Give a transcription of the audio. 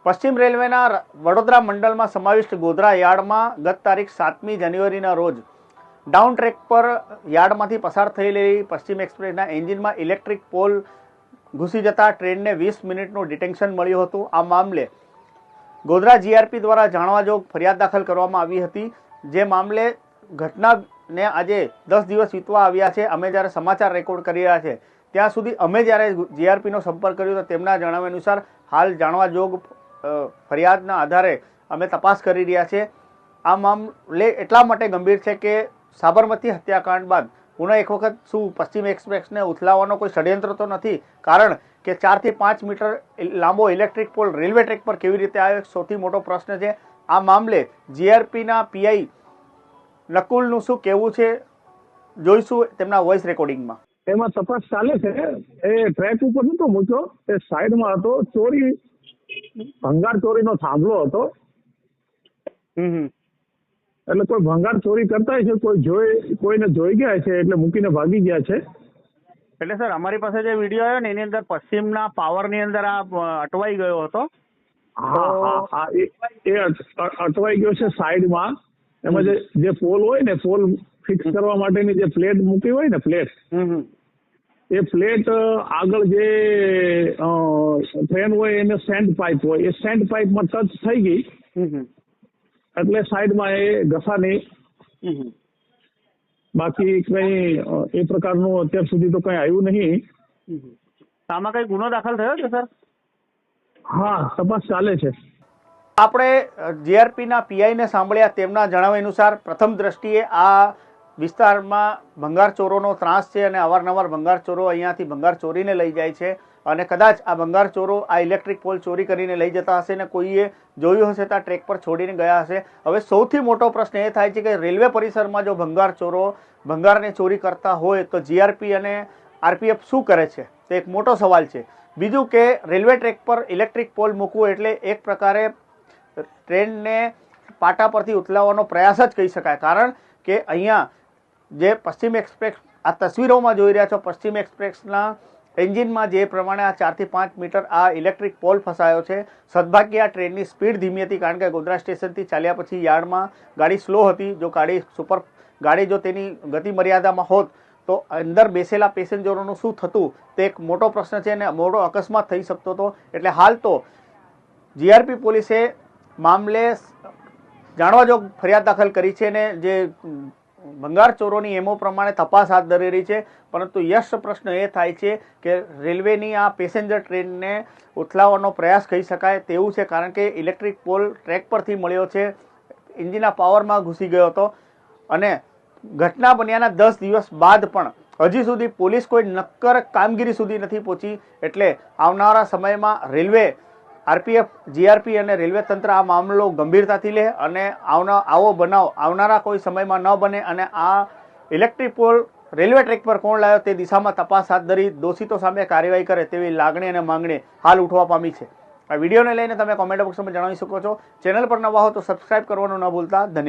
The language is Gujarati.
પશ્ચિમ રેલવેના વડોદરા મંડળમાં સમાવિષ્ટ ગોધરા યાર્ડમાં ગત તારીખ 7મી જાન્યુઆરીના રોજ ડાઉન ટ્રેક પર યાર્ડમાંથી પસાર થયેલી પશ્ચિમ એક્સપ્રેસના એન્જિનમાં ઇલેક્ટ્રિક પોલ ઘૂસી જતા ટ્રેનને 20 મિનિટનું ડિટેન્શન મળ્યું હતું। આ મામલે ગોધરા જીઆરપી દ્વારા જાણવાજોગ ફરિયાદ દાખલ કરવામાં આવી હતી। જે મામલે ઘટનાને આજે 10 દિવસ વીતવા આવ્યા છે। અમે જ્યારે સમાચાર રેકોર્ડ કરી રહ્યા છે ત્યાં સુધી અમે જ્યારે જીઆરપીનો સંપર્ક કર્યો તો તેમના જણાવ્યા અનુસાર હાલ જાણવાજોગ ફરિયાદના આધારે અમે તપાસ કરી રહ્યા છીએ। આ મામલે એટલા માટે ગંભીર છે કે સાબરમતી હત્યાકાંડ બાદ પુનઃ એક વખત શું પશ્ચિમ એક્સપ્રેસને ઉથલાવવાનો કોઈ ષડયંત્ર તો નથી, કારણ કે 4 થી 5 મીટર લાંબો ઇલેક્ટ્રિક પોલ રેલવે ટ્રેક પર કેવી રીતે આવ્યો સૌથી મોટો પ્રશ્ન છે। આ મામલે જીઆરપીના પીઆઈ નકુલનું શું કહેવું છે જોઈશું તેમના વોઇસ રેકોર્ડિંગમાં। એમાં તપાસ ચાલે છે। એ ટ્રેક ઉપર નતો મૂક્યો, એ સાઈડમાં હતો। ચોરી ભંગાર ચોરીનો થાંભલો હતો, એટલે કોઈ ભંગાર ચોરી કરતા છે, કોઈને જોઈ ગયા છે એટલે મૂકીને ભાગી ગયા છે। એટલે સર અમારી પાસે જે વિડીયો આવ્યો ને એની અંદર પશ્ચિમના પાવરની અંદર આ અટવાઈ ગયો હતો। હા, એ અટવાઈ ગયો છે સાઈડમાં। એમાં જે પોલ હોય ને, પોલ ફિક્સ કરવા માટેની જે પ્લેટ મૂકી હોય ને, પ્લેટ, એ પ્લેટ આગળ જે ટ્રેન હોય એને સેન્ડ પાઇપ હોય, એ સેન્ડ પાઇપમાં ટચ થઈ ગઈ એટલે સાઈડમાં એ ઘસા નહીં। બાકી કઈ એ પ્રકારનું અત્યાર સુધી તો કઈ આવ્યું નહીં। આમાં કઈ ગુનો દાખલ થયો છે સર? હા, તપાસ ચાલે છે। આપણે જીઆરપીના પીઆઈને સાંભળ્યા, તેમના જણાવ્યા અનુસાર પ્રથમ દ્રષ્ટિએ આ વિસ્તારમાં ભંગાર ચોરોનો ત્રાસ છે અને અવારનવાર ભંગાર ચોરો અહીંયાથી ભંગાર ચોરીને લઈ જાય છે અને કદાચ આ ભંગાર ચોરો આ ઇલેક્ટ્રિક પોલ ચોરી કરીને લઈ જતા હશે ને કોઈએ જોયું હશે તો આ ટ્રેક પર છોડીને ગયા હશે। હવે સૌથી મોટો પ્રશ્ન એ થાય છે કે રેલવે પરિસરમાં જો ભંગાર ચોરો ભંગારને ચોરી કરતા હોય તો જીઆરપી અને આરપીએફ શું કરે છે, તે એક મોટો સવાલ છે। બીજું કે રેલવે ટ્રેક પર ઇલેક્ટ્રિક પોલ મૂકવું એટલે એક પ્રકારે ટ્રેનને પાટા પરથી ઉથલાવવાનો પ્રયાસ જ કહી શકાય, કારણ કે અહીંયા જે પશ્ચિમ એક્સપ્રેસ આ તસવીરોમાં જોઈ રહ્યા છો, પશ્ચિમ એક્સપ્રેસના એન્જિનમાં જે પ્રમાણે આ 4 થી 5 મીટર આ ઇલેક્ટ્રિક પોલ ફસાયો છે। સદભાગ્યે આ ટ્રેનની સ્પીડ ધીમી હતી, કારણ કે ગોધરા સ્ટેશનથી ચાલ્યા પછી યાર્ડમાં ગાડી સ્લો હતી। જો ગાડી જો તેની ગતિ મર્યાદામાં હોત તો અંદર બેસેલા પેસેન્જરોનું શું થતું તે એક મોટો પ્રશ્ન છે અને મોટો અકસ્માત થઈ શકતો હતો। એટલે હાલ તો જીઆરપી પોલીસે મામલે જાણવાજોગ ફરિયાદ દાખલ કરી છે અને જે ભંગાર ચોરોની એમો પ્રમાણે તપાસ હાથ ધરી રહી છે। પરંતુ યશ પ્રશ્ન એ થાય છે કે રેલવેની આ પેસેન્જર ટ્રેનને ઉથલાવવાનો પ્રયાસ કહી શકાય તેવું છે, કારણ કે ઇલેક્ટ્રિક પોલ ટ્રેક પરથી મળ્યો છે, એન્જિનના પાવરમાં ઘૂસી ગયો હતો અને ઘટના બન્યાના 10 દિવસ બાદ પણ હજી સુધી પોલીસ કોઈ નક્કર કામગીરી સુધી નથી પહોંચી। એટલે આવનારા સમયમાં રેલવે, આરપીએફ, જીઆરપી અને રેલવે તંત્ર આ મામલો ગંભીરતાથી લે અને આવો બનાવ આવનારા કોઈ સમયમાં ન બને અને આ ઇલેક્ટ્રિક પોલ રેલવે ટ્રેક પર કોણ લાવ્યો તે દિશામાં તપાસ હાથ ધરી દોષિતો સામે કાર્યવાહી કરે તેવી લાગણી અને માંગણી હાલ ઉઠવા પામી છે। આ વિડીયોને લઈને તમે કોમેન્ટ બોક્સમાં જણાવી શકો છો। ચેનલ પર નવા હો તો સબસ્ક્રાઇબ કરવાનું ન ભૂલતા। ધન્યવાદ।